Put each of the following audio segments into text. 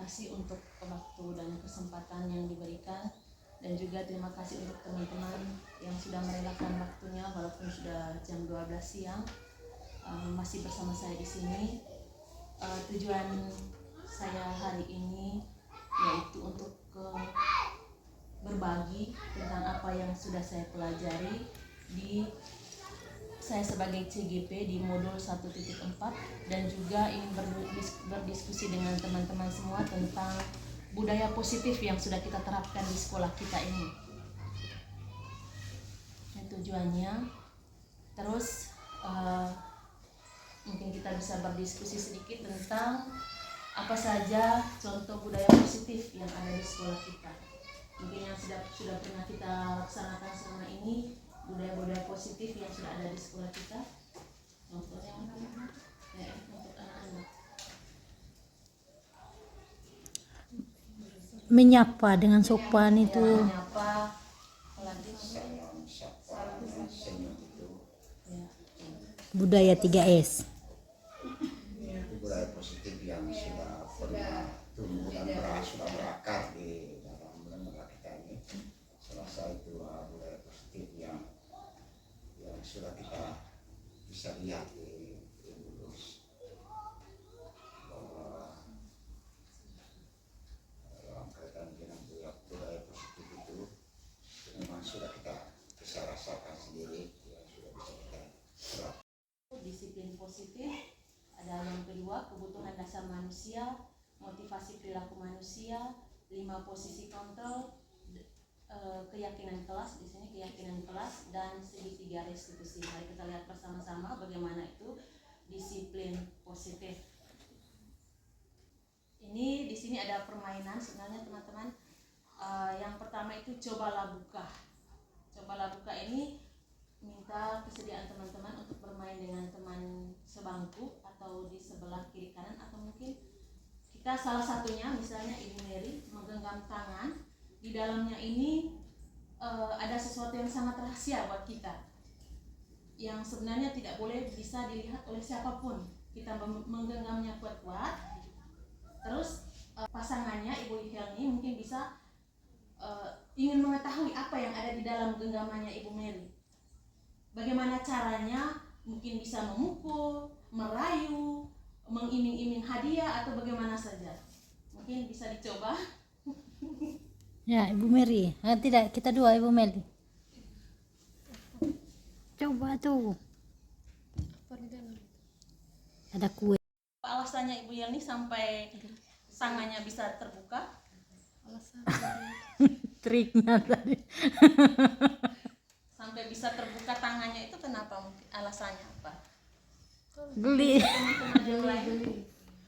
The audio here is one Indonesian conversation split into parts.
kasih untuk waktu dan kesempatan yang diberikan, dan juga terima kasih untuk teman-teman yang sudah merelakan waktunya walaupun sudah jam 12 siang masih bersama saya di sini. Tujuan saya hari ini yaitu untuk berbagi tentang apa yang sudah saya pelajari di saya sebagai CGP di modul 1.4, dan juga ingin berdiskusi dengan teman-teman semua tentang budaya positif yang sudah kita terapkan di sekolah kita ini. Tujuannya. Terus mungkin kita bisa berdiskusi sedikit tentang apa saja contoh budaya positif yang ada di sekolah kita. Mungkin yang sudah pernah kita laksanakan selama ini, budaya-budaya positif yang sudah ada di sekolah kita. Contohnya untuk anak-anak. Menyapa dengan sopan itu. Menyapa, budaya 3S. Budaya positif yang sudah pernah tumbuh dan sudah berakar di dalam lembaga kita ini. Salah itu budaya positif yang sudah kita bisa lihat di Lulus, bahwa dalam kaitan dengan budaya positif itu memang sudah kita bisa rasakan sendiri, ya, sudah bisa kita terapkan. Disiplin positif. Ada yang kedua, kebutuhan dasar manusia, motivasi perilaku manusia, 5 posisi kontrol, keyakinan kelas, di sini keyakinan kelas, dan segitiga restitusi. Mari kita lihat bersama-sama bagaimana itu disiplin positif. Ini di sini ada permainan sebenarnya teman-teman. Yang pertama itu cobalah buka. Cobalah buka ini minta kesediaan teman-teman untuk bermain dengan teman sebangku atau di sebelah kiri kanan, atau mungkin kita salah satunya misalnya Ibu Mary menggenggam tangan. Di dalamnya ini ada sesuatu yang sangat rahasia buat kita, yang sebenarnya tidak boleh bisa dilihat oleh siapapun. Kita menggenggamnya kuat-kuat. Terus pasangannya Ibu Helni mungkin bisa ingin mengetahui apa yang ada di dalam genggamannya Ibu Mary. Bagaimana caranya, mungkin bisa memukul, merayu, mengiming-iming hadiah, atau bagaimana saja. Mungkin bisa dicoba. Ya, Ibu Mary. Tidak, kita dua, Ibu Mary. Coba tuh. Ada kue. Alasannya Ibu Yelni sampai tangannya bisa terbuka? Triknya tadi. Sampai bisa terbuka tangannya itu kenapa? Alasannya apa? Geli.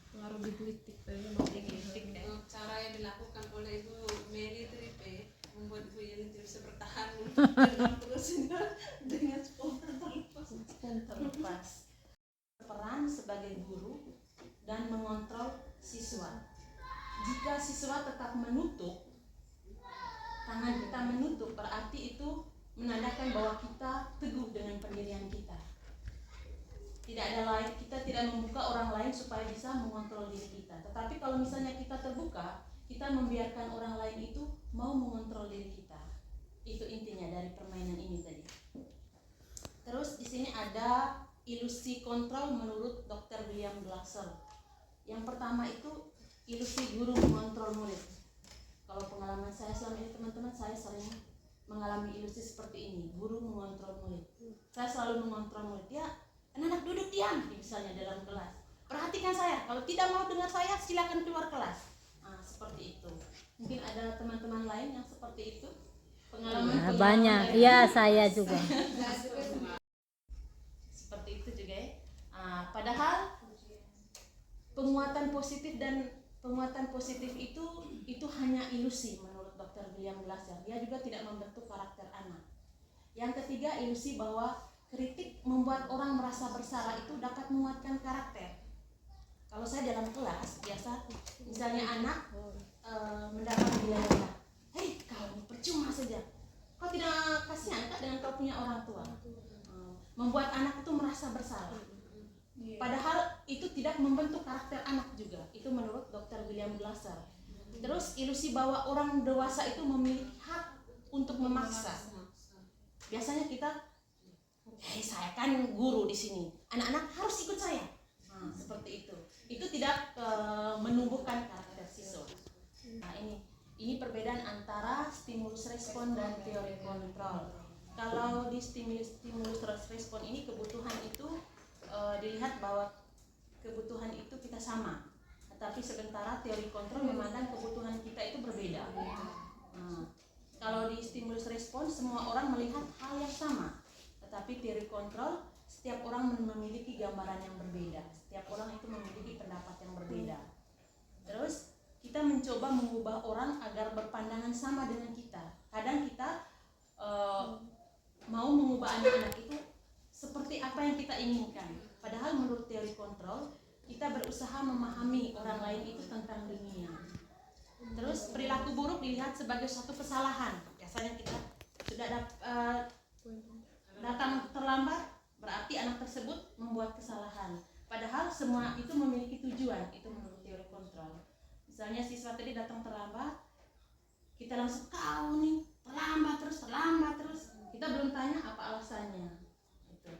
Pengaruh digelitik cara yang dilakukan oleh Ibu Mary itu membuat Ibu Yeni tidak bisa bertahan dengan terusnya dengan spontan terlepas. Peran sebagai guru dan mengontrol siswa. Jika siswa tetap menutup, tangan kita menutup, berarti itu menandakan bahwa kita teguh dengan pendirian kita. Tidak ada lain, kita tidak membuka orang lain supaya bisa mengontrol diri kita. Tetapi kalau misalnya kita terbuka, kita membiarkan orang lain itu mau mengontrol diri kita. Itu intinya dari permainan ini tadi. Terus di sini ada ilusi kontrol menurut Dr. William Glasser. Yang pertama itu ilusi guru mengontrol murid. Kalau pengalaman saya selama ini teman-teman, saya sering mengalami ilusi seperti ini. Guru mengontrol murid. Saya selalu mengontrol murid. Ya, anak-anak duduk diam misalnya dalam kelas. Perhatikan saya. Kalau tidak mau dengar saya, silakan keluar kelas. Seperti itu. Mungkin ada teman-teman lain yang seperti itu. Pengalaman Banyak. Ya, saya juga. Seperti itu juga ya. Padahal penguatan positif itu hanya ilusi menurut Dr. William Glasser. Dia juga tidak membentuk karakter anak. Yang ketiga, ilusi bahwa kritik membuat orang merasa bersalah itu dapat menguatkan karakter. Kalau saya dalam kelas biasa, misalnya anak mendapat nilai, hei kau percuma saja, kau tidak kasihan kan dengan kau punya orang tua. Membuat anak itu merasa bersalah. Padahal itu tidak membentuk karakter anak juga. Itu menurut Dr. William Glasser. ilusi bahwa orang dewasa itu memiliki hak untuk memaksa. Biasanya kita, saya kan guru di sini, anak-anak harus ikut saya. Nah, seperti itu. Itu tidak menumbuhkan karakter siswa. Nah, ini perbedaan antara stimulus respon dan teori kontrol. Kalau di stimulus respon ini kebutuhan itu dilihat bahwa kebutuhan itu kita sama, tetapi sementara teori kontrol memandang kebutuhan kita itu berbeda. Nah, kalau di stimulus respon semua orang melihat hal yang sama, tetapi teori kontrol setiap orang memiliki gambaran yang berbeda, setiap orang itu memiliki pendapat yang berbeda. Terus kita mencoba mengubah orang agar berpandangan sama dengan kita. Kadang kita mau mengubah anak-anak itu seperti apa yang kita inginkan. Padahal menurut teori kontrol, kita berusaha memahami orang lain itu tentang dunia. Terus perilaku buruk dilihat sebagai suatu kesalahan. Biasanya kita sudah datang terlambat, berarti anak tersebut membuat kesalahan. Padahal semua itu memiliki tujuan, itu menurut teori kontrol. Misalnya siswa tadi datang terlambat, kita langsung kau nih terlambat terus. Kita belum tanya apa alasannya. Gitu.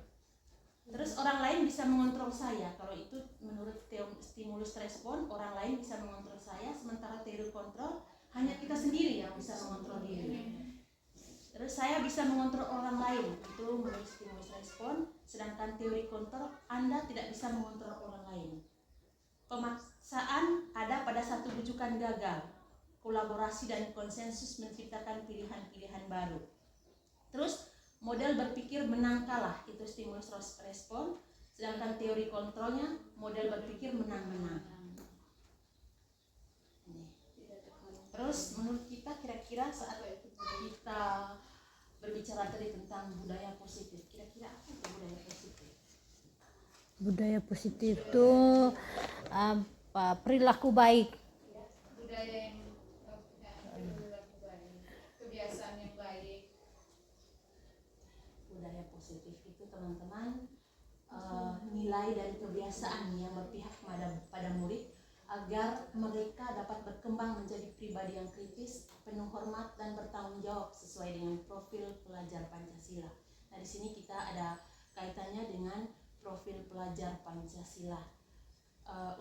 Terus orang lain bisa mengontrol saya. Kalau itu menurut stimulus respon, orang lain bisa mengontrol saya, sementara teori kontrol hanya kita sendiri yang bisa mengontrol diri. Terus saya bisa mengontrol orang lain, itu menurut stimulus respon, sedangkan teori kontrol Anda tidak bisa mengontrol orang lain. Pemaksaan ada pada satu rujukan gagal. Kolaborasi dan konsensus menciptakan pilihan-pilihan baru. Terus model berpikir menang kalah, itu stimulus respon, sedangkan teori kontrolnya model berpikir menang-menang. Terus menurut kita kira-kira saat kita berbicara tadi tentang budaya positif, kira-kira apa itu budaya positif? Budaya positif itu apa? Perilaku baik. Budaya yang perilaku baik, kebiasaan yang baik. Budaya positif itu teman-teman nilai dan kebiasaan yang berpihak pada murid agar mereka dapat berkembang menjadi pribadi yang kritis, penuh hormat dan bertanggung jawab sesuai dengan profil pelajar Pancasila. Nah, di sini kita ada kaitannya dengan profil pelajar Pancasila.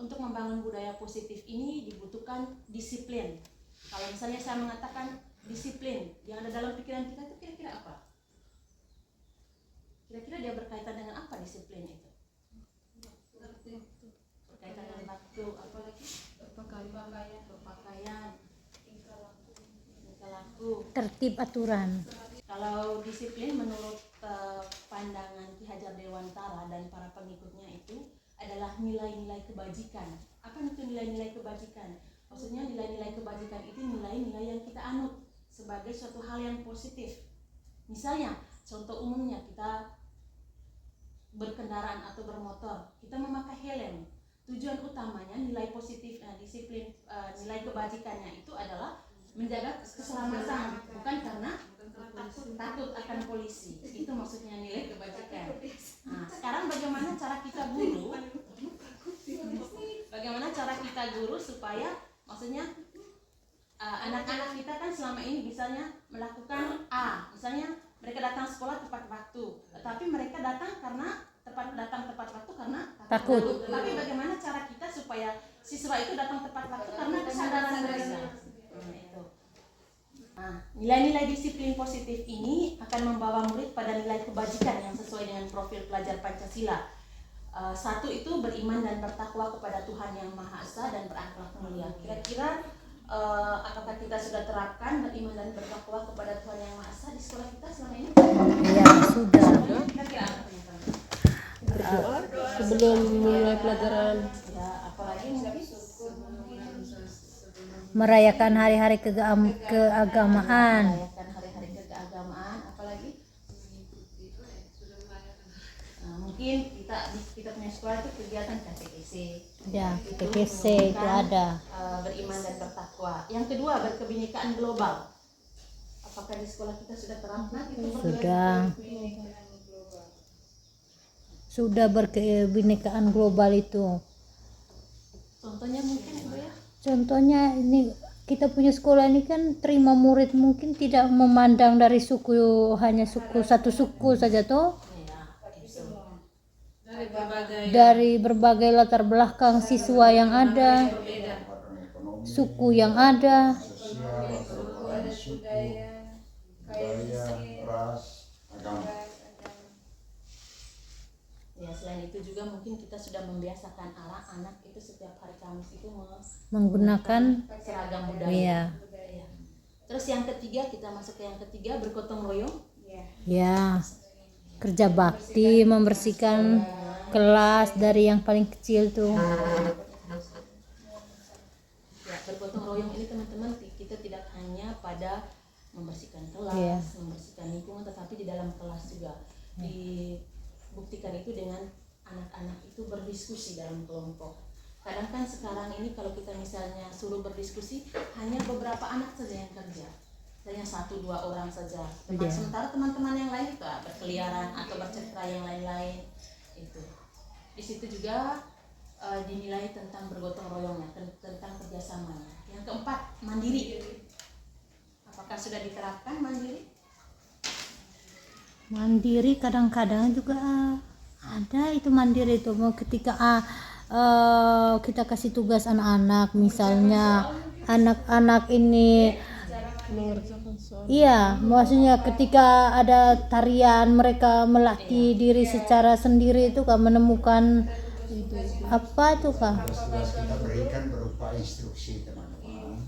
Untuk membangun budaya positif ini dibutuhkan disiplin. Kalau misalnya saya mengatakan disiplin, yang ada dalam pikiran kita itu kira-kira apa? Kira-kira dia berkaitan dengan apa disiplin itu? Berkaitan dengan waktu, apa lagi? Berpakaian, tingkah laku, Tertib aturan. Kalau disiplin menurut pandangan Ki Hajar Dewantara dan para pengikutnya itu adalah nilai-nilai kebajikan. Apa itu nilai-nilai kebajikan? Maksudnya nilai-nilai kebajikan itu nilai-nilai yang kita anut sebagai suatu hal yang positif. Misalnya, contoh umumnya kita berkendaraan atau bermotor, kita memakai helm. Tujuan utamanya nilai positif, disiplin, nilai kebajikannya itu adalah menjaga keselamatan, bukan karena takut akan polisi. Itu maksudnya nilai kebajikan. Nah, sekarang bagaimana cara kita guru? Bagaimana cara kita guru supaya maksudnya anak-anak kita kan selama ini misalnya melakukan A, misalnya mereka datang sekolah tepat waktu, tetapi mereka datang tepat waktu karena Takut. Tapi bagaimana cara kita supaya siswa itu datang tepat waktu karena kesadaran mereka. Itu. Nah, nilai-nilai disiplin positif ini akan membawa murid pada nilai kebajikan yang sesuai dengan profil pelajar Pancasila. Satu itu beriman dan bertakwa kepada Tuhan Yang Maha Esa dan berakhlak mulia. Kira-kira apakah kita sudah terapkan beriman dan bertakwa kepada Tuhan Yang Maha Esa di sekolah kita selama ini? Ya, sudah. Kira-kira apa teman-teman? Sebelum mulai pelajaran. Ya, apalagi mungkin Merayakan hari-hari keagamaan. merayakan hari-hari keagamaan, apalagi mungkin kita punya sekolah itu kegiatan KTKC. Ya, PKC itu ada. Beriman dan bertakwa. Yang kedua, berkebinekaan global. Apakah di sekolah kita sudah terapkan itu? Sudah berkebinekaan global itu. Contohnya mungkin Ibu ya? Contohnya ini kita punya sekolah ini kan terima murid mungkin tidak memandang dari suku, hanya suku satu suku saja toh, Ya, itu. dari berbagai latar belakang siswa yang ada, Penempatan ekonomi, suku yang ada. sosial, kerukunan suku, budaya, ras, agama. Ya, selain itu juga mungkin kita sudah membiasakan anak-anak itu setiap hari Kamis itu Menggunakan seragam budaya. Iya. Ya. Terus yang ketiga, kita masuk ke yang ketiga, bergotong royong. Ya, kerja bakti membersihkan kelas dari yang paling kecil tuh. Ya, bergotong royong ini teman-teman, kita tidak hanya pada membersihkan kelas, Iya. membersihkan lingkungan, tetapi di dalam kelas juga dibuktikan itu dengan anak-anak itu berdiskusi dalam kelompok. Kadang kan sekarang ini kalau kita misalnya suruh berdiskusi, hanya beberapa anak saja yang kerja, hanya 1-2 orang saja. Iya. Sementara teman-teman yang lain itu berkeliaran atau bercerita yang lain-lain itu. Di situ juga dinilai tentang bergotong royongnya, tentang kerjasamanya. Yang keempat, mandiri. Apakah sudah diterapkan mandiri? Mandiri kadang-kadang juga ada itu mandiri itu mau ketika kita kasih tugas anak-anak, misalnya anak-anak ini iya, maksudnya ketika ada tarian mereka melatih diri secara sendiri itu kan, menemukan apa tuh kak? Tugas-tugas kita berikan berupa instruksi teman-teman.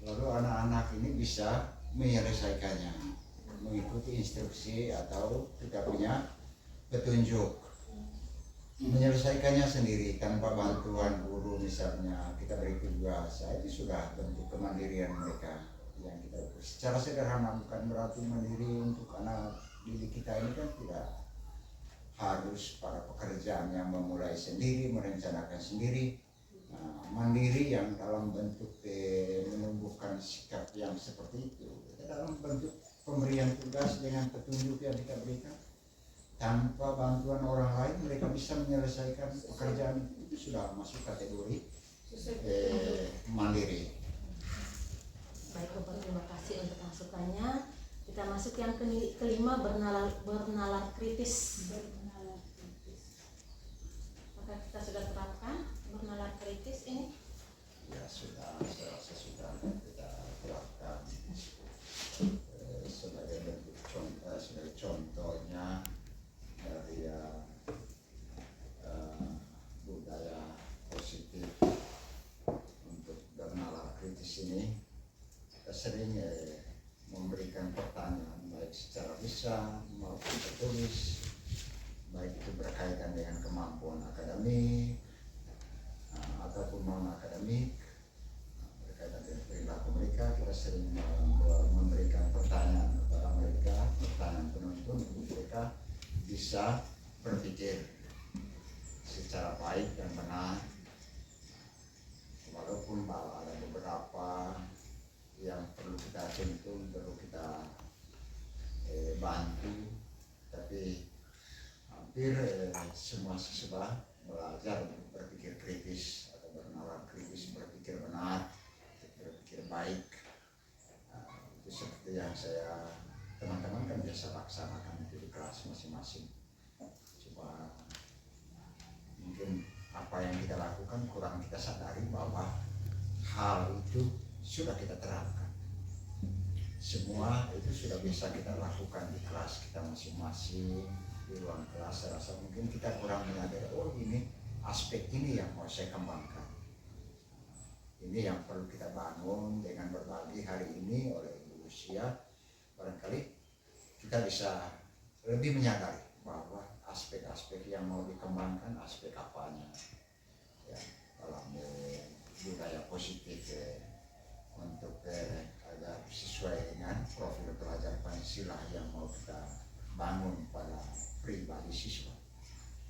Lalu anak-anak ini bisa menyelesaikannya, mengikuti instruksi atau kita punya petunjuk, menyelesaikannya sendiri tanpa bantuan guru. Misalnya kita beri tugas, itu sudah bentuk kemandirian mereka yang kita ukur. Secara sederhana, bukan berarti mandiri untuk anak didik kita ini kan tidak harus pada pekerjaan yang memulai sendiri, merencanakan sendiri. Nah, mandiri yang dalam bentuk menumbuhkan sikap yang seperti itu, dalam bentuk pemberian tugas dengan petunjuk yang kita berikan, tanpa bantuan orang lain mereka bisa menyelesaikan pekerjaan itu sudah masuk kategori mandiri. Baik, Bapak, terima kasih untuk masukannya. Kita masuk yang kelima, bernalar kritis. Apakah kita sudah terapkan bernalar kritis ini? Ya sudah, saya rasa sudah kita terapkan sebagai bentuk contoh, sebagai contohnya dari budaya positif untuk bernalar kritis ini. Kita sering memberikan pertanyaan baik secara lisan maupun tertulis, baik itu berkaitan dengan kemampuan akademik ataupun non akademik, berkaitan dengan perilaku mereka. Kita sering memberikan pertanyaan kepada mereka, pertanyaan penuntun untuk mereka bisa berpikir secara baik dan benar, walaupun ada beberapa yang perlu kita tuntun, perlu kita bantu, tapi hampir semua siswa belajar untuk berpikir kritis atau bernalar kritis, berpikir benar, berpikir baik. Itu seperti yang teman-teman kan biasa laksanakan itu di kelas masing-masing. Cuma mungkin apa yang kita lakukan kurang kita sadari bahwa hal itu sudah kita terapkan. Semua itu sudah bisa kita lakukan di kelas kita masing-masing, di ruang kelas. Saya rasa mungkin kita kurang menyadari, oh ini aspek ini yang mau saya kembangkan, ini yang perlu kita bangun dengan berbagi hari ini oleh Ibu Lucia. Barangkali kita bisa lebih menyadari bahwa aspek-aspek yang mau dikembangkan aspek apanya ya, dalam budaya positif untuk agar sesuai dengan profil pelajar Pancasila yang mau kita bangun pada pribadi siswa.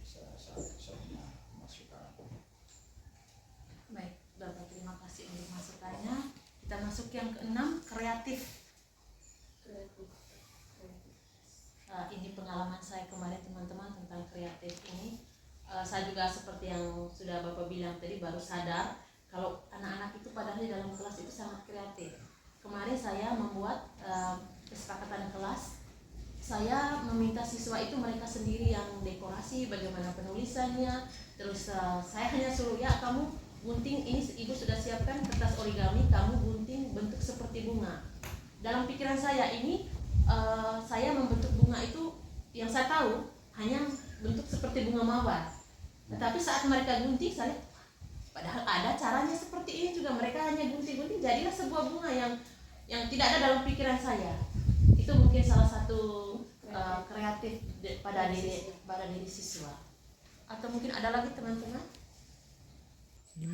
Saya masukan. Baik, Bapak, terima kasih untuk masukannya. Kita masuk yang keenam, kreatif. Ini pengalaman saya kemarin teman-teman tentang kreatif ini. Saya juga seperti yang sudah Bapak bilang tadi baru sadar Kalau anak-anak itu padahal di dalam kelas itu sangat kreatif. Kemarin saya membuat kesepakatan kelas. Saya meminta siswa itu mereka sendiri yang dekorasi, bagaimana penulisannya. Terus saya hanya suruh, ya kamu gunting, ini ibu sudah siapkan kertas origami, kamu gunting bentuk seperti bunga. Dalam pikiran saya ini, saya membentuk bunga itu yang saya tahu hanya bentuk seperti bunga mawar. Tetapi saat mereka gunting, saya padahal ada caranya seperti ini juga. Mereka hanya gunting-gunting, jadilah sebuah bunga yang tidak ada dalam pikiran saya. Itu mungkin salah satu kreatif pada diri siswa. Atau mungkin ada lagi teman-teman?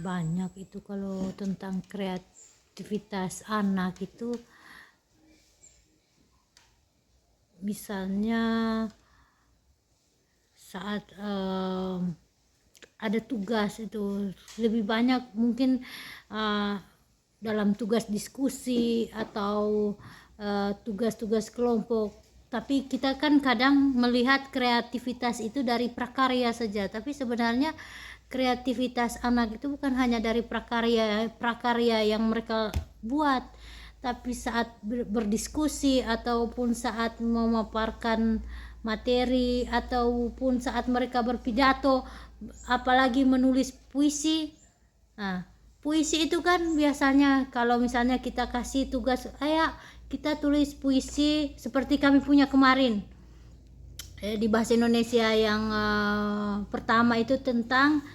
Banyak itu kalau tentang kreativitas anak itu, misalnya saat ada tugas itu lebih banyak mungkin dalam tugas diskusi atau tugas-tugas kelompok. Tapi kita kan kadang melihat kreativitas itu dari prakarya saja, tapi sebenarnya kreativitas anak itu bukan hanya dari prakarya yang mereka buat, tapi saat berdiskusi ataupun saat memaparkan materi ataupun saat mereka berpidato, apalagi menulis puisi. Nah, puisi itu kan biasanya kalau misalnya kita kasih tugas, ayo kita tulis puisi seperti kami punya kemarin di bahasa Indonesia yang pertama itu tentang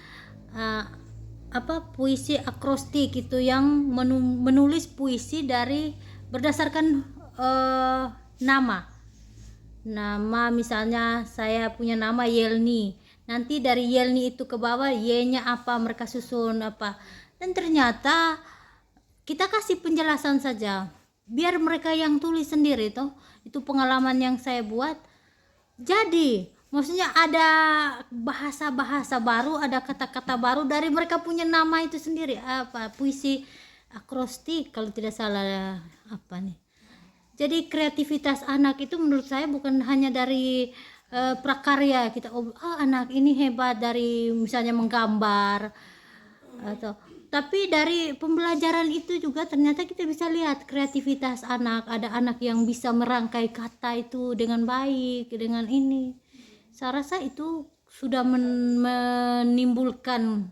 puisi akrostik, itu yang menulis puisi dari berdasarkan nama. Misalnya saya punya nama Yelni, nanti dari Yelni itu ke bawah Y-nya apa, mereka susun apa, dan ternyata kita kasih penjelasan saja biar mereka yang tulis sendiri toh. Itu pengalaman yang saya buat. Jadi maksudnya ada bahasa-bahasa baru, ada kata-kata baru dari mereka punya nama itu sendiri, puisi akrostik kalau tidak salah Jadi kreativitas anak itu menurut saya bukan hanya dari prakarya kita, anak ini hebat dari misalnya menggambar tapi dari pembelajaran itu juga ternyata kita bisa lihat kreativitas anak. Ada anak yang bisa merangkai kata itu dengan baik, dengan ini. Saya rasa itu sudah menimbulkan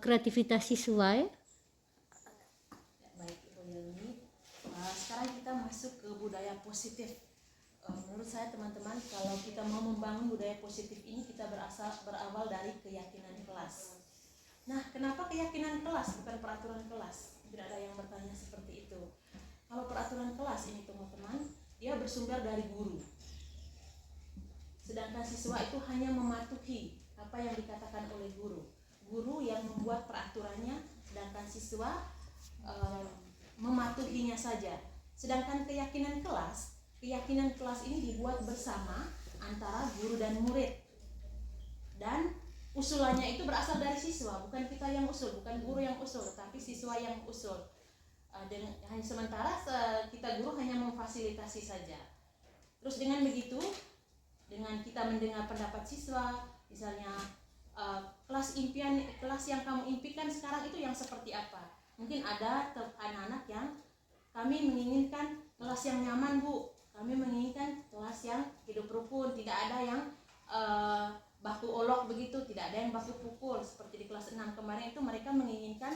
kreativitas siswa ya. Baik Ibu Yelni, sekarang kita masuk ke budaya positif. Menurut saya teman-teman, kalau kita mau membangun budaya positif ini, kita berawal dari keyakinan kelas. Nah, kenapa keyakinan kelas bukan peraturan kelas? Tidak ada yang bertanya seperti itu. Kalau peraturan kelas ini teman-teman, dia bersumber dari guru. Sedangkan siswa itu hanya mematuhi apa yang dikatakan oleh guru. Guru yang membuat peraturannya, sedangkan siswa mematuhinya saja. Sedangkan keyakinan kelas ini dibuat bersama antara guru dan murid. Dan usulannya itu berasal dari siswa, bukan kita yang usul, bukan guru yang usul, tapi siswa yang usul. Hanya sementara kita guru hanya memfasilitasi saja. Terus dengan begitu, dengan kita mendengar pendapat siswa, misalnya kelas yang kamu impikan sekarang itu yang seperti apa? Mungkin ada anak-anak yang kami menginginkan kelas yang nyaman Bu, kami menginginkan kelas yang hidup rukun, tidak ada yang baku olok begitu, tidak ada yang baku pukul seperti di kelas 6 kemarin itu. Mereka menginginkan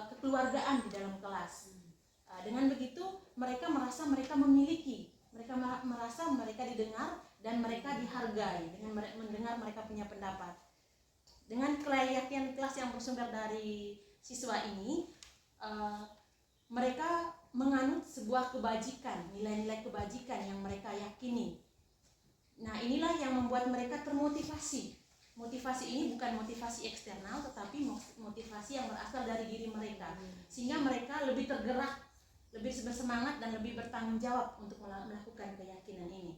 kekeluargaan di dalam kelas. Dengan begitu mereka merasa mereka memiliki, mereka merasa mereka didengar dan mereka dihargai dengan mendengar mereka punya pendapat. Dengan keyakinan kelas yang bersumber dari siswa ini, mereka menganut sebuah kebajikan, nilai-nilai kebajikan yang mereka yakini. Nah, inilah yang membuat mereka termotivasi. Motivasi ini bukan motivasi eksternal, tetapi motivasi yang berasal dari diri mereka, sehingga mereka lebih tergerak, lebih bersemangat dan lebih bertanggung jawab untuk melakukan keyakinan ini.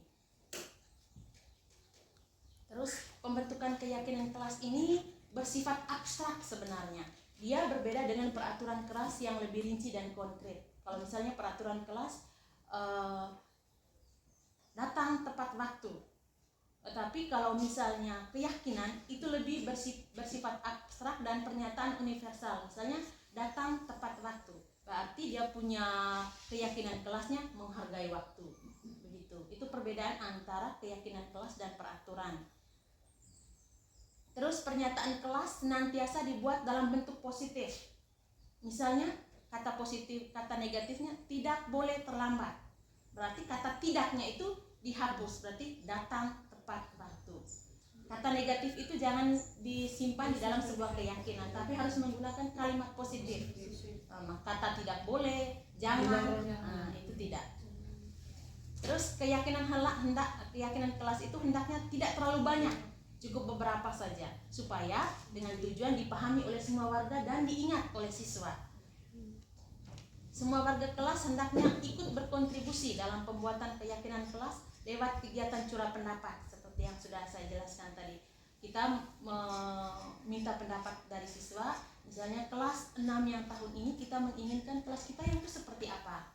Terus pembentukan keyakinan kelas ini bersifat abstrak sebenarnya. Dia berbeda dengan peraturan kelas yang lebih rinci dan konkret. Kalau misalnya peraturan kelas datang tepat waktu, Tetapi kalau misalnya keyakinan itu lebih bersifat abstrak dan pernyataan universal. Misalnya datang tepat waktu, berarti dia punya keyakinan kelasnya menghargai waktu. Begitu. Itu perbedaan antara keyakinan kelas dan peraturan. Terus pernyataan kelas senantiasa dibuat dalam bentuk positif. Misalnya kata positif, kata negatifnya tidak boleh terlambat. Berarti kata tidaknya itu dihapus, berarti datang tepat waktu. Kata negatif itu jangan disimpan di dalam sebuah keyakinan, tapi harus menggunakan kalimat positif. Kata tidak boleh, jangan, itu tidak. Terus keyakinan kelas itu hendaknya tidak terlalu banyak, cukup beberapa saja, supaya dengan tujuan dipahami oleh semua warga dan diingat oleh siswa. Semua warga kelas hendaknya ikut berkontribusi dalam pembuatan keyakinan kelas lewat kegiatan curah pendapat, seperti yang sudah saya jelaskan tadi. Kita meminta pendapat dari siswa, misalnya kelas 6 yang tahun ini kita menginginkan kelas kita yang itu seperti apa.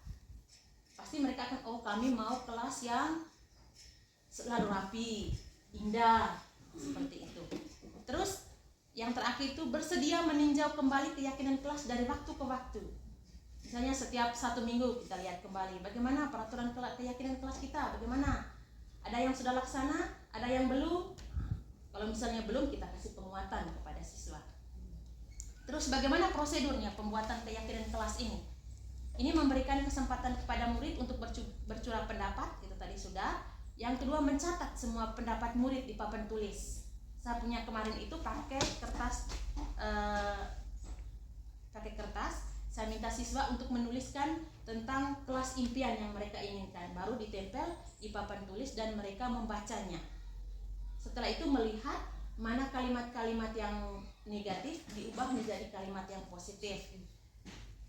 Pasti mereka akan, oh kami mau kelas yang selalu rapi, indah, seperti itu. Terus yang terakhir itu bersedia meninjau kembali keyakinan kelas dari waktu ke waktu. Misalnya setiap 1 minggu kita lihat kembali bagaimana peraturan keyakinan kelas kita, bagaimana. Ada yang sudah laksana, ada yang belum. Kalau misalnya belum, kita kasih penguatan kepada siswa. Terus bagaimana prosedurnya pembuatan keyakinan kelas ini? Ini memberikan kesempatan kepada murid untuk bercurah pendapat, itu tadi sudah. Yang kedua, mencatat semua pendapat murid di papan tulis. Saya punya kemarin itu pakai kertas, saya minta siswa untuk menuliskan tentang kelas impian yang mereka inginkan, baru ditempel di papan tulis dan mereka membacanya. Setelah itu melihat mana kalimat-kalimat yang negatif diubah menjadi kalimat yang positif.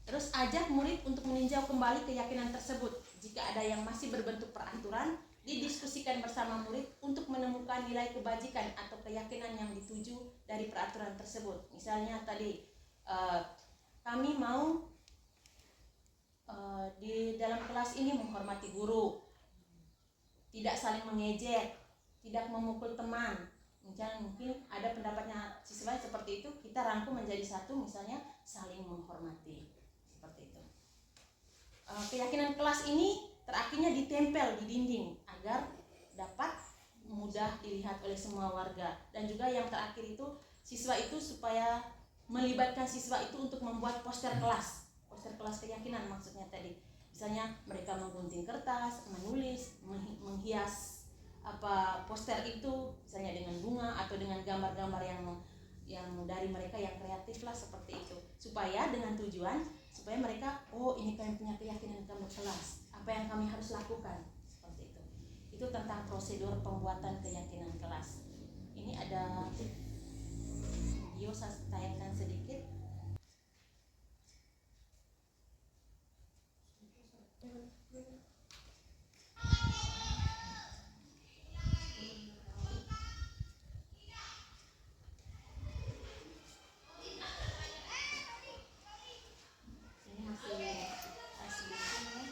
Terus ajak murid untuk meninjau kembali keyakinan tersebut. Jika ada yang masih berbentuk peraturan, didiskusikan bersama murid untuk menemukan nilai kebajikan atau keyakinan yang dituju dari peraturan tersebut. Misalnya tadi kami mau di dalam kelas ini menghormati guru, tidak saling mengejek, tidak memukul teman. Misalnya mungkin ada pendapatnya siswa seperti itu, kita rangkum menjadi satu, misalnya saling menghormati, seperti itu. Keyakinan kelas ini terakhirnya ditempel di dinding agar dapat mudah dilihat oleh semua warga. Dan juga yang terakhir itu siswa itu supaya melibatkan siswa itu untuk membuat poster kelas keyakinan maksudnya tadi. Misalnya mereka menggunting kertas, menulis, menghias poster itu misalnya dengan bunga atau dengan gambar-gambar yang dari mereka yang kreatif lah, seperti itu. Supaya dengan tujuan supaya mereka, oh ini kami punya keyakinan kami kelas, apa yang kami harus lakukan, seperti itu. Itu tentang prosedur pembuatan keyakinan kelas. Ini ada video saya tayangkan sedikit. Ini masih asli semua.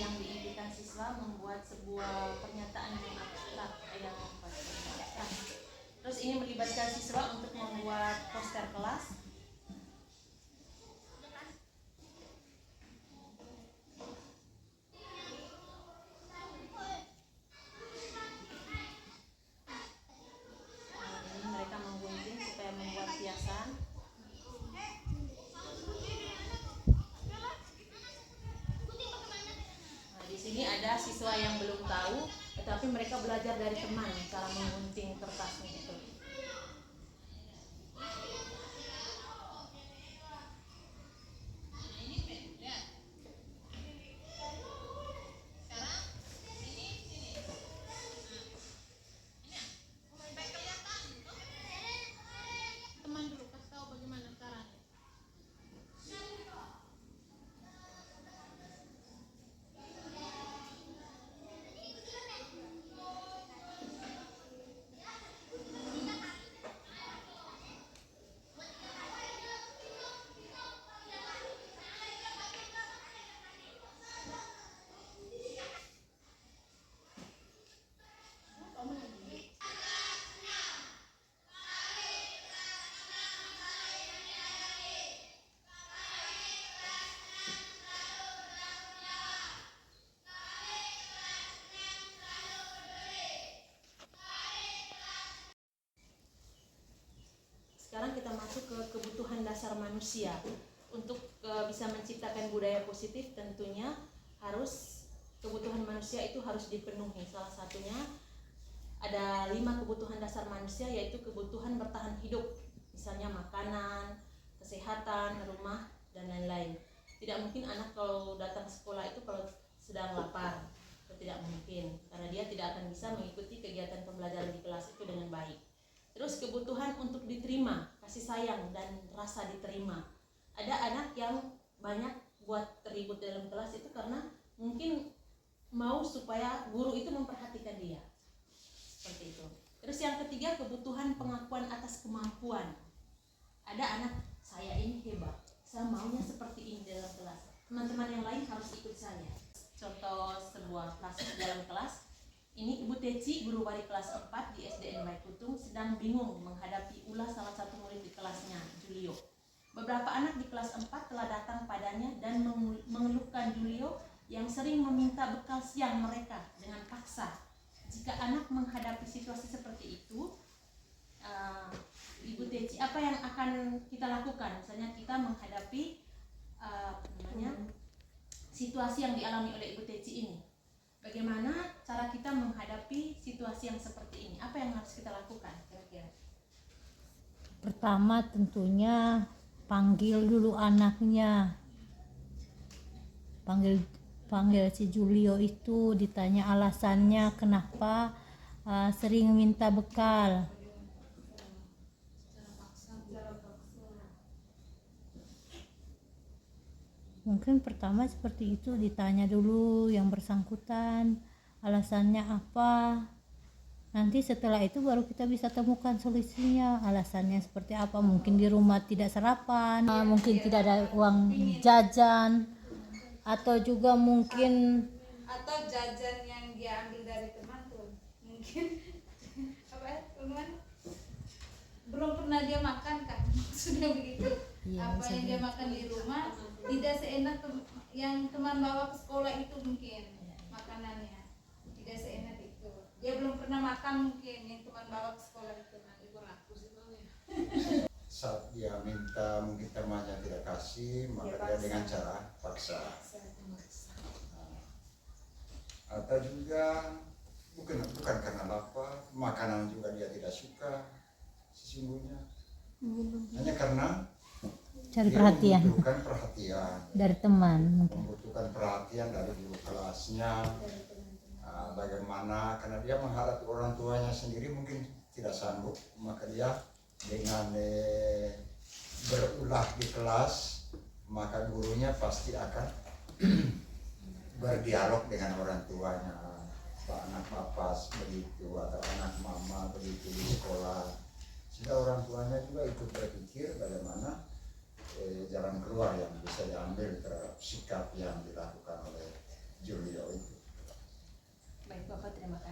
yang diimpikan siswa membuat sebuah pernyataan yang abstrak, yang abstrak. Terus ini melibatkan siswa untuk membuat poster kelas. Ini mereka menggunting supaya membuat hiasan. Nah, di sini ada siswa yang belum tahu, tetapi mereka belajar dari teman cara menggunting kertasnya itu. Teman dulu kasih tahu bagaimana caranya. Sekarang kita masuk ke kebutuhan dasar manusia. Untuk bisa menciptakan budaya positif tentunya harus kebutuhan manusia itu harus dipenuhi. Salah satunya ada 5 kebutuhan dasar manusia, yaitu kebutuhan bertahan hidup, misalnya makanan, kesehatan, rumah, dan lain-lain. Tidak mungkin anak kalau datang sekolah itu kalau sedang lapar, itu tidak mungkin, karena dia tidak akan bisa mengikuti kegiatan pembelajaran di kelas itu dengan baik. Terus kebutuhan untuk diterima, kasih sayang dan rasa diterima. Ada anak yang banyak buat ribut dalam kelas itu karena mungkin mau supaya guru itu memperhatikan dia. Seperti itu. Terus yang ketiga, kebutuhan pengakuan atas kemampuan. Ada anak, saya ini hebat, saya maunya seperti ini dalam kelas, teman-teman yang lain harus ikut saya. Contoh sebuah kelas dalam kelas, ini Ibu Teci, guru wali kelas 4 di SDN Baikutung, sedang bingung menghadapi ulah salah satu murid di kelasnya, Julio. Beberapa anak di kelas 4 telah datang padanya dan mengeluhkan Julio yang sering meminta bekal siang mereka dengan paksa. Jika anak menghadapi situasi seperti itu, Ibu Teci, apa yang akan kita lakukan? Misalnya kita menghadapi situasi yang dialami oleh Ibu Teci ini. Bagaimana cara kita menghadapi situasi yang seperti ini? Apa yang harus kita lakukan kira-kira? Pertama tentunya panggil dulu anaknya, panggil si Julio itu, ditanya alasannya kenapa sering minta bekal. Mungkin pertama seperti itu, ditanya dulu yang bersangkutan alasannya apa. Nanti setelah itu baru kita bisa temukan solusinya, alasannya seperti apa. Mungkin di rumah tidak sarapan, mungkin tidak ada uang jajan, atau juga mungkin Atau jajan yang dia ambil dari teman tuh mungkin apa ya, teman belum pernah dia makan kan, maksudnya begitu. Iya, Apa yang dia makan di rumah tidak seenak yang teman bawa ke sekolah itu, mungkin makanannya tidak seenak itu. Dia belum pernah makan mungkin yang teman bawa ke sekolah itu. Nanti beraku sih ya. Saat dia minta mungkin temannya tidak kasih, maka dia dengan cara paksa. Nah, atau juga bukan karena lapar, makanan juga dia tidak suka sesungguhnya, hanya karena cari dia perhatian membutuhkan perhatian, dari teman mungkin. membutuhkan perhatian dari guru kelasnya. Bagaimana karena dia menghadapi orang tuanya sendiri mungkin tidak sanggup, maka dia dengan berulah di kelas, maka gurunya pasti akan berdialog dengan orang tuanya. Pak, anak papa begitu atau anak mama begitu di sekolah, sehingga orang tuanya juga ikut berpikir bagaimana jalan keluar yang bisa diambil terhadap sikap yang dilakukan oleh Julio.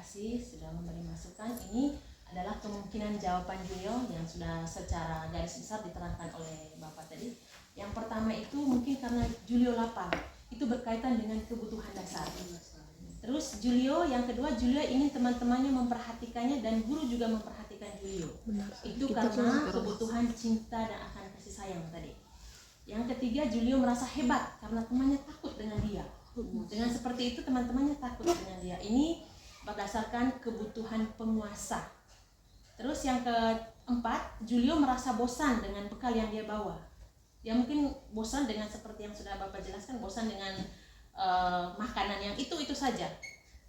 kasih sudah memberi masukan. Ini adalah kemungkinan jawaban Julio yang sudah secara garis besar diterangkan oleh Bapak tadi. Yang pertama itu mungkin karena Julio lapar, itu berkaitan dengan kebutuhan dasar. Terus Julio, yang kedua, Julio ingin teman-temannya memperhatikannya dan guru juga memperhatikan Julio. Itu karena kebutuhan cinta dan akan kasih sayang tadi. Yang ketiga, Julio merasa hebat karena temannya takut dengan dia. Dengan seperti itu teman-temannya takut dengan dia. Ini berdasarkan kebutuhan penguasa. Terus yang keempat, Julio merasa bosan dengan bekal yang dia bawa. Dia mungkin bosan dengan seperti yang sudah Bapak jelaskan, bosan dengan makanan yang itu saja.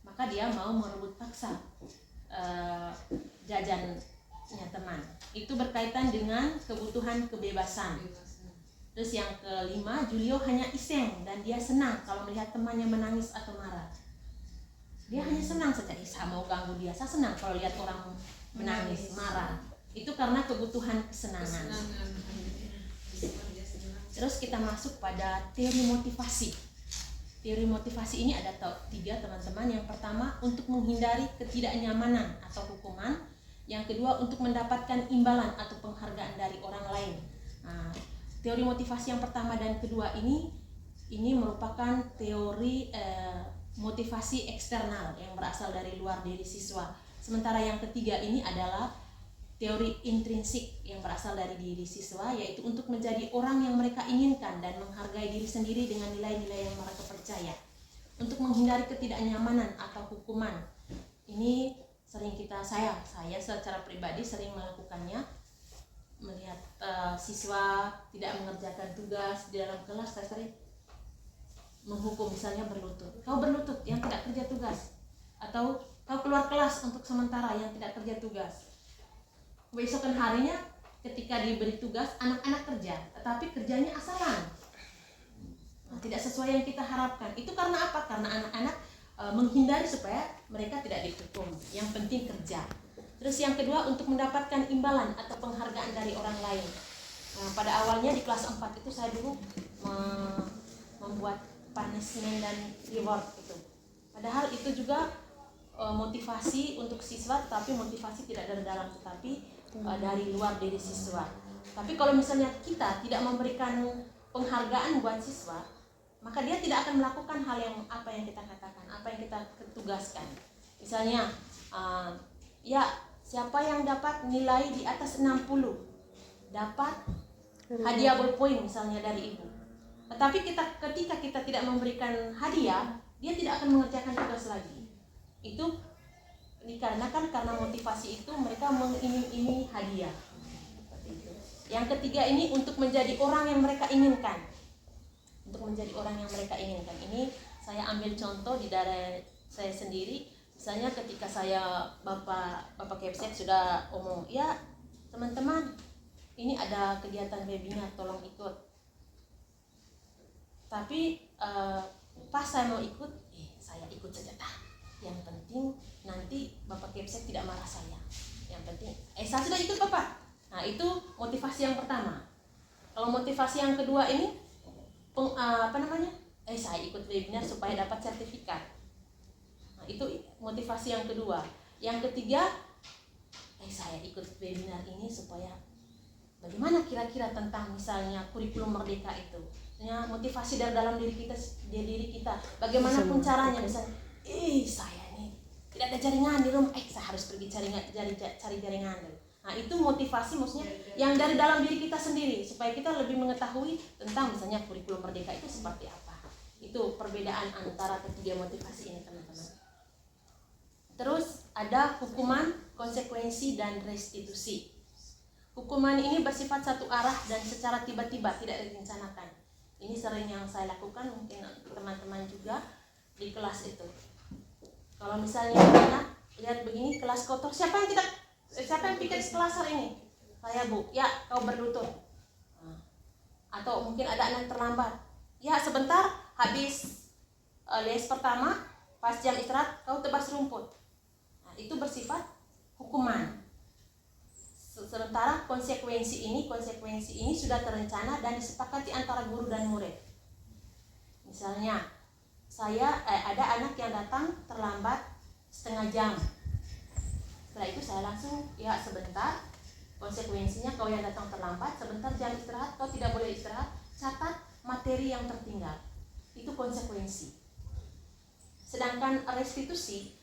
Maka dia mau merebut paksa jajannya teman. Itu berkaitan dengan kebutuhan kebebasan. Terus yang kelima, Julio hanya iseng dan dia senang kalau melihat temannya menangis atau marah. Dia hanya senang saja, saya mau ganggu dia, saya senang kalau lihat orang menangis, marah. Itu karena kebutuhan kesenangan. Terus kita masuk pada teori motivasi. Teori motivasi ini ada 3 teman-teman. Yang pertama, untuk menghindari ketidaknyamanan atau hukuman. Yang kedua, untuk mendapatkan imbalan atau penghargaan dari orang lain. Nah, teori motivasi yang pertama dan kedua ini merupakan teori motivasi eksternal yang berasal dari luar diri siswa. Sementara yang ketiga ini adalah teori intrinsik yang berasal dari diri siswa, yaitu untuk menjadi orang yang mereka inginkan dan menghargai diri sendiri dengan nilai-nilai yang mereka percaya. Untuk menghindari ketidaknyamanan atau hukuman. Ini sering saya secara pribadi sering melakukannya. Melihat siswa tidak mengerjakan tugas di dalam kelas, saya sering menghukum, misalnya berlutut. Kau berlutut yang tidak kerja tugas. Atau kau keluar kelas untuk sementara yang tidak kerja tugas. Besokan harinya ketika diberi tugas, anak-anak kerja, tetapi kerjanya asalan. Tidak sesuai yang kita harapkan. Itu karena apa? Karena anak-anak menghindari supaya mereka tidak dihukum. Yang penting kerja. Terus yang kedua, untuk mendapatkan imbalan atau penghargaan dari orang lain. Pada awalnya di kelas 4 itu saya dulu membuat punishment dan reward itu. Padahal itu juga motivasi untuk siswa, tetapi motivasi tidak dari dalam, tetapi dari luar diri siswa. Tapi kalau misalnya kita tidak memberikan penghargaan buat siswa, maka dia tidak akan melakukan hal yang apa yang kita katakan, apa yang kita tugaskan. Misalnya, ya siapa yang dapat nilai di atas 60 dapat hadiah ballpoint misalnya dari ibu. Tetapi ketika kita tidak memberikan hadiah, dia tidak akan mengerjakan tugas lagi. Itu dikarenakan karena motivasi itu mereka mengiming-imingi hadiah. Yang ketiga ini untuk menjadi orang yang mereka inginkan. Untuk menjadi orang yang mereka inginkan. Ini saya ambil contoh di daerah saya sendiri. Misalnya ketika Bapak Kepsek sudah omong, ya teman-teman, ini ada kegiatan webinar, tolong ikut. Tapi pas saya mau ikut, saya ikut saja dah. Yang penting nanti Bapak Kepsek tidak marah saya. Yang penting, saya sudah ikut Bapak. Nah itu motivasi yang pertama. Kalau motivasi yang kedua ini, saya ikut webinar supaya dapat sertifikat. Nah itu motivasi yang kedua. Yang ketiga, saya ikut webinar ini supaya bagaimana kira-kira tentang misalnya kurikulum merdeka itu. Motivasi dari dalam diri kita. Bagaimanapun caranya, misalnya, saya ini tidak ada jaringan di rumah, saya harus pergi cari jaringan. Nah itu motivasi maksudnya yang dari dalam diri kita sendiri, supaya kita lebih mengetahui tentang misalnya kurikulum merdeka itu seperti apa. Itu perbedaan antara ketiga motivasi ini teman-teman. Terus ada hukuman, konsekuensi, dan restitusi. Hukuman ini bersifat satu arah dan secara tiba-tiba, tidak direncanakan. Ini sering yang saya lakukan, mungkin teman-teman juga di kelas itu. Kalau misalnya anak lihat begini, kelas kotor, siapa yang pikir kelas hari ini? Saya Bu, ya kau berlutut. Atau mungkin ada anak terlambat, ya sebentar habis les pertama, pas jam istirahat kau tebas rumput. Nah, itu bersifat hukuman. Sementara konsekuensi ini sudah terencana dan disepakati antara guru dan murid. Misalnya ada anak yang datang terlambat setengah jam. Setelah itu saya langsung, ya sebentar, konsekuensinya kau yang datang terlambat, sebentar jam istirahat, kau tidak boleh istirahat, catat materi yang tertinggal. Itu konsekuensi. Sedangkan restitusi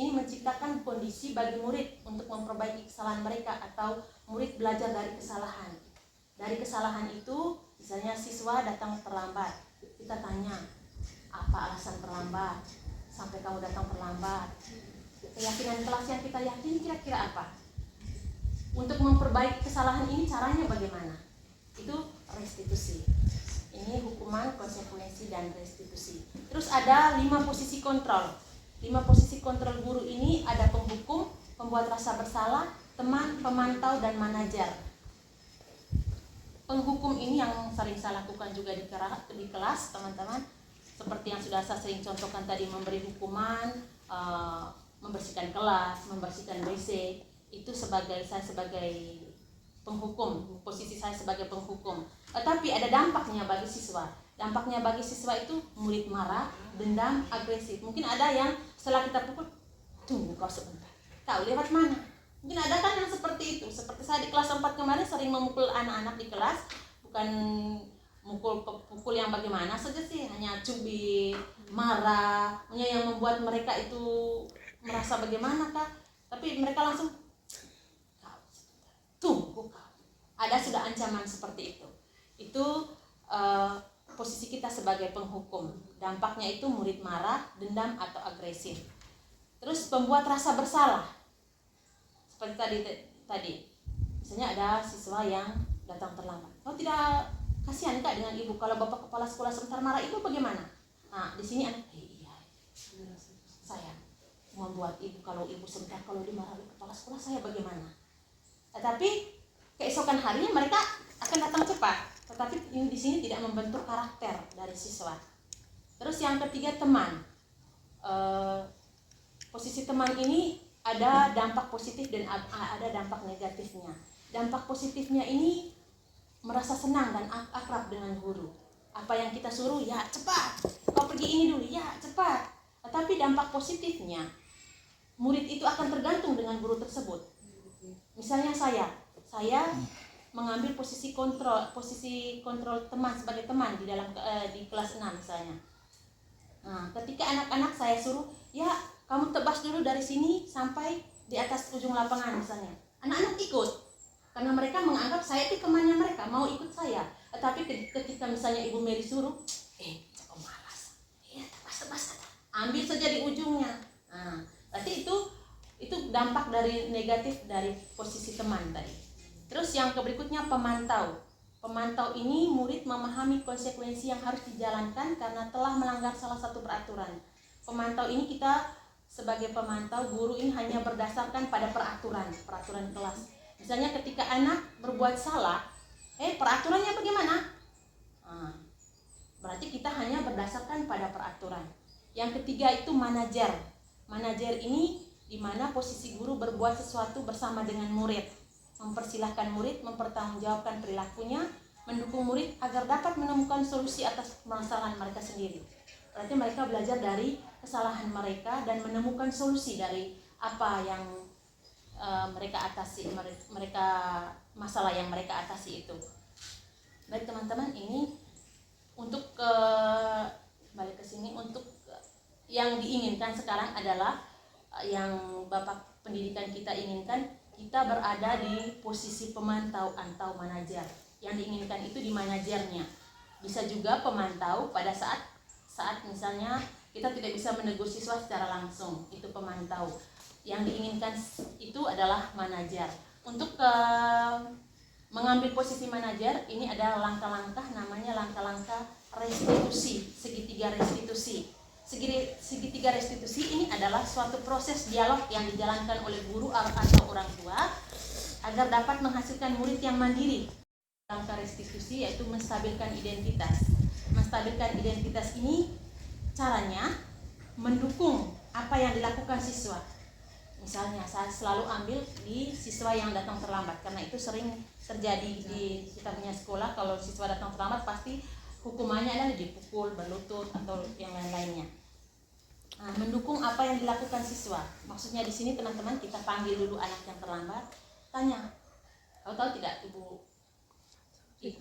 ini menciptakan kondisi bagi murid untuk memperbaiki kesalahan mereka, atau murid belajar dari kesalahan. Dari kesalahan itu, misalnya siswa datang terlambat, kita tanya, apa alasan terlambat? Sampai kamu datang terlambat. Keyakinan kelas yang kita yakini kira-kira apa? Untuk memperbaiki kesalahan ini caranya bagaimana? Itu restitusi. Ini hukuman, konsekuensi, dan restitusi. Terus ada 5 posisi kontrol. 5 posisi kontrol guru ini ada penghukum, pembuat rasa bersalah, teman, pemantau, dan manajer. Penghukum ini yang sering saya lakukan juga di kelas, teman-teman. Seperti yang sudah saya sering contohkan tadi, memberi hukuman, membersihkan kelas, membersihkan WC. Itu saya sebagai penghukum, posisi saya sebagai penghukum. Tapi ada dampaknya bagi siswa. Dampaknya bagi siswa itu murid marah, dendam, agresif. Mungkin ada yang setelah kita pukul, tunggu kau sebentar, kau lewat mana? Mungkin ada kan yang seperti itu. Seperti saya di kelas 4 kemarin sering memukul anak-anak di kelas. Bukan pukul yang bagaimana saja sih, hanya cubit, marah, yang membuat mereka itu merasa bagaimana kah? Tapi mereka langsung, kau tunggu kau. Ada sudah ancaman seperti itu. Itu posisi kita sebagai penghukum. Dampaknya itu murid marah, dendam, atau agresif. Terus pembuat rasa bersalah. Seperti tadi. Misalnya ada siswa yang datang terlambat. Kau tidak kasihan kak dengan ibu, kalau bapak kepala sekolah sebentar marah, ibu bagaimana? Nah, di sini anak, iya, saya membuat ibu, kalau ibu sebentar kalau dimarahi kepala sekolah saya bagaimana? Tapi keesokan harinya mereka akan datang cepat. Tetapi di sini tidak membentuk karakter dari siswa. Terus yang ketiga, teman. Posisi teman ini ada dampak positif dan ada dampak negatifnya. Dampak positifnya ini merasa senang dan akrab dengan guru. Apa yang kita suruh, ya cepat, kau pergi ini dulu, ya cepat. Tetapi dampak positifnya, murid itu akan tergantung dengan guru tersebut. Misalnya saya mengambil posisi kontrol teman, sebagai teman di kelas 6 misalnya. Nah, ketika anak-anak saya suruh, ya kamu tebas dulu dari sini sampai di atas ujung lapangan misalnya. Anak-anak ikut. Karena mereka menganggap saya itu temannya mereka, mau ikut saya. Tetapi ketika misalnya Ibu Mary suruh, kok malas, tebas, ambil saja di ujungnya. Nah, berarti itu dampak dari negatif dari posisi teman tadi. Terus yang berikutnya, pemantau. Pemantau ini murid memahami konsekuensi yang harus dijalankan karena telah melanggar salah satu peraturan. Pemantau ini kita sebagai pemantau, guru ini hanya berdasarkan pada peraturan kelas. Misalnya ketika anak berbuat salah, peraturannya bagaimana? Nah, berarti kita hanya berdasarkan pada peraturan. Yang ketiga itu manajer. Manajer ini di mana posisi guru berbuat sesuatu bersama dengan murid, mempersilahkan murid mempertanggungjawabkan perilakunya, mendukung murid agar dapat menemukan solusi atas permasalahan mereka sendiri. Berarti mereka belajar dari kesalahan mereka dan menemukan solusi dari apa yang mereka atasi, masalah yang mereka atasi itu. Baik teman-teman, ini untuk balik ke sini, untuk yang diinginkan sekarang adalah yang Bapak pendidikan kita inginkan, kita berada di posisi pemantau atau manajer. Yang diinginkan itu di manajernya. Bisa juga pemantau pada saat misalnya kita tidak bisa menegur siswa secara langsung, itu pemantau. Yang diinginkan itu adalah manajer. Untuk mengambil posisi manajer ini ada langkah-langkah, namanya langkah-langkah restitusi, segitiga restitusi. Segitiga restitusi ini adalah suatu proses dialog yang dijalankan oleh guru atau orang tua agar dapat menghasilkan murid yang mandiri. Langkah restitusi yaitu menstabilkan identitas. Menstabilkan identitas ini caranya mendukung apa yang dilakukan siswa. Misalnya saya selalu ambil di siswa yang datang terlambat, karena itu sering terjadi di kita punya sekolah. Kalau siswa datang terlambat pasti hukumannya adalah dipukul, berlutut, atau yang lain-lainnya. Nah, mendukung apa yang dilakukan siswa. Maksudnya di sini teman-teman kita panggil dulu anak yang terlambat, tanya, kau tahu tidak ibu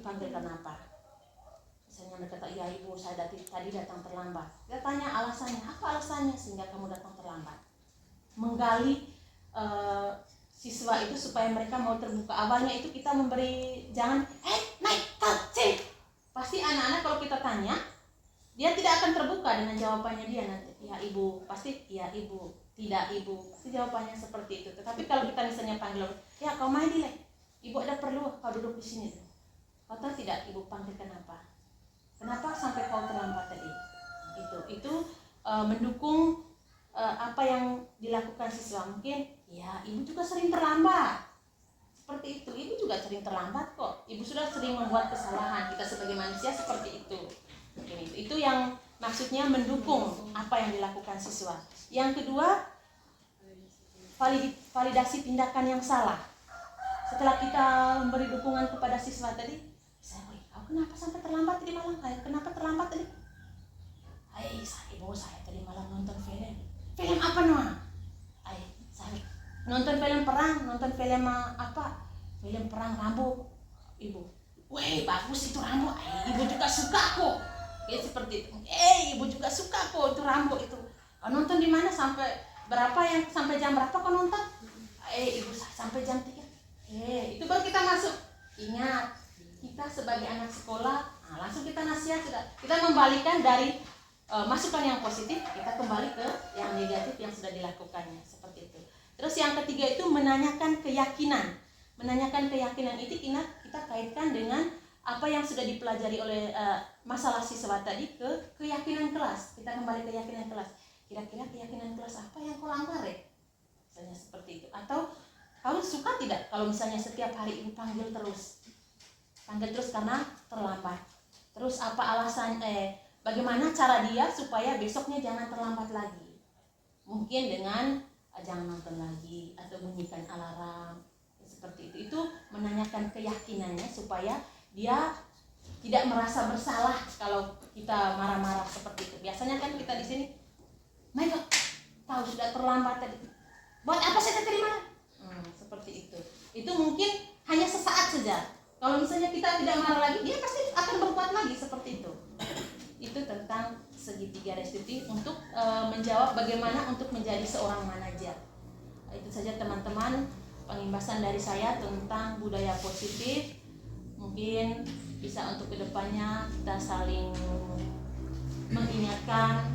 panggil kenapa? Misalnya mereka kata, ya ibu saya tadi datang terlambat. Kita tanya alasannya, apa alasannya sehingga kamu datang terlambat? Menggali siswa itu supaya mereka mau terbuka. Awalnya itu kita memberi jangan, naik sini. Pasti anak-anak kalau kita tanya, dia tidak akan terbuka dengan jawabannya dia nanti. Ya ibu, pasti ya ibu, tidak ibu, pasti jawabannya seperti itu. Tetapi kalau kita misalnya panggil, ya kau main di ibu ada perlu, kau duduk di sini. Kau tahu tidak ibu panggil kenapa? Kenapa sampai kau terlambat tadi? Itu mendukung apa yang dilakukan siswa. Mungkin ya ibu juga sering terlambat. Seperti itu, ibu juga sering terlambat kok. Ibu sudah sering membuat kesalahan. Kita sebagai manusia seperti itu. Itu yang maksudnya mendukung apa yang dilakukan siswa. Yang kedua, validasi tindakan yang salah. Setelah kita memberi dukungan kepada siswa tadi, kau kenapa sampai terlambat tadi malam? Kenapa terlambat tadi? Ibu saya tadi malam nonton film. Film apa Noah? Saya nonton film perang, nonton film apa? Film perang Rambo. Ibu, weh bagus itu Rambo. Ibu juga suka kok. Ya seperti itu. Ibu juga suka kok itu Rambo itu. Kau nonton di mana sampai berapa sampai jam berapa kau nonton? Ibu sampai jam 3. Itu baru kita masuk. Ingat, kita sebagai anak sekolah, langsung kita nasihat sudah. Kita membalikan dari masukan yang positif, kita kembali ke yang negatif yang sudah dilakukannya, seperti itu. Terus yang ketiga itu menanyakan keyakinan. Menanyakan keyakinan itu kita kaitkan dengan apa yang sudah dipelajari oleh masalah siswa tadi ke keyakinan kelas. Kita kembali ke keyakinan kelas. Kira-kira keyakinan kelas apa yang kau langgar ya? Misalnya seperti itu. Atau kau suka tidak kalau misalnya setiap hari ibu panggil terus karena terlambat. Terus apa alasan bagaimana cara dia supaya besoknya jangan terlambat lagi? Mungkin dengan jangan nonton lagi atau bunyikan alarm seperti itu. Itu menanyakan keyakinannya supaya dia tidak merasa bersalah kalau kita marah-marah seperti itu. Biasanya kan kita di sini, Michael, tahu sudah terlambat tadi. Buat apa saya tadi marah? Seperti itu. Itu mungkin hanya sesaat saja. Kalau misalnya kita tidak marah lagi, dia pasti akan berbuat lagi seperti itu. Itu tentang segitiga restitusi untuk menjawab bagaimana untuk menjadi seorang manajer. Itu saja teman-teman pengimbasan dari saya tentang budaya positif. Mungkin bisa untuk kedepannya kita saling mengingatkan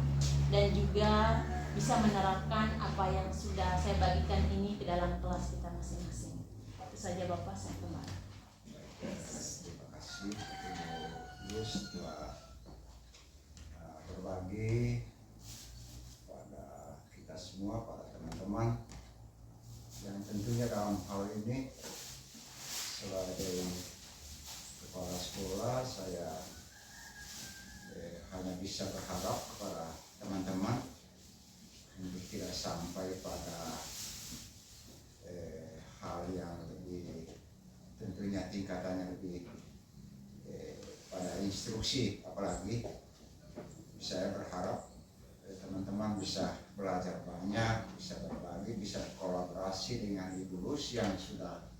dan juga bisa menerapkan apa yang sudah saya bagikan ini ke dalam kelas kita masing-masing. Itu saja Bapak, saya kembali. Terima kasih Ibu Yus telah berbagi pada kita semua, pada teman-teman yang tentunya dalam hal ini sebagai kepala sekolah saya hanya bisa berharap kepada teman-teman untuk tidak sampai pada hal yang lebih tentunya tingkatannya lebih pada instruksi. Apalagi saya berharap teman-teman bisa belajar banyak, bisa berbagi, bisa kolaborasi dengan Ibu Lus yang sudah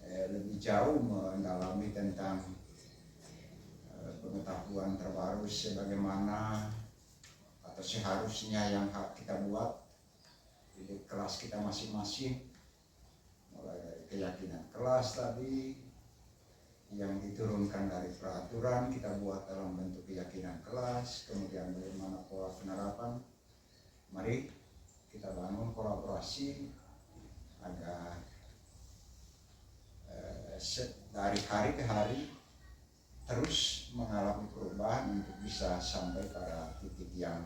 lebih jauh mendalami tentang pengetahuan terbaru sebagaimana atau seharusnya yang kita buat di kelas kita masing-masing, mulai dari keyakinan kelas tadi yang diturunkan dari peraturan kita buat dalam bentuk keyakinan kelas, kemudian bagaimana pola penerapan. Mari kita bangun kolaborasi agar dari hari ke hari terus mengalami perubahan untuk bisa sampai pada titik yang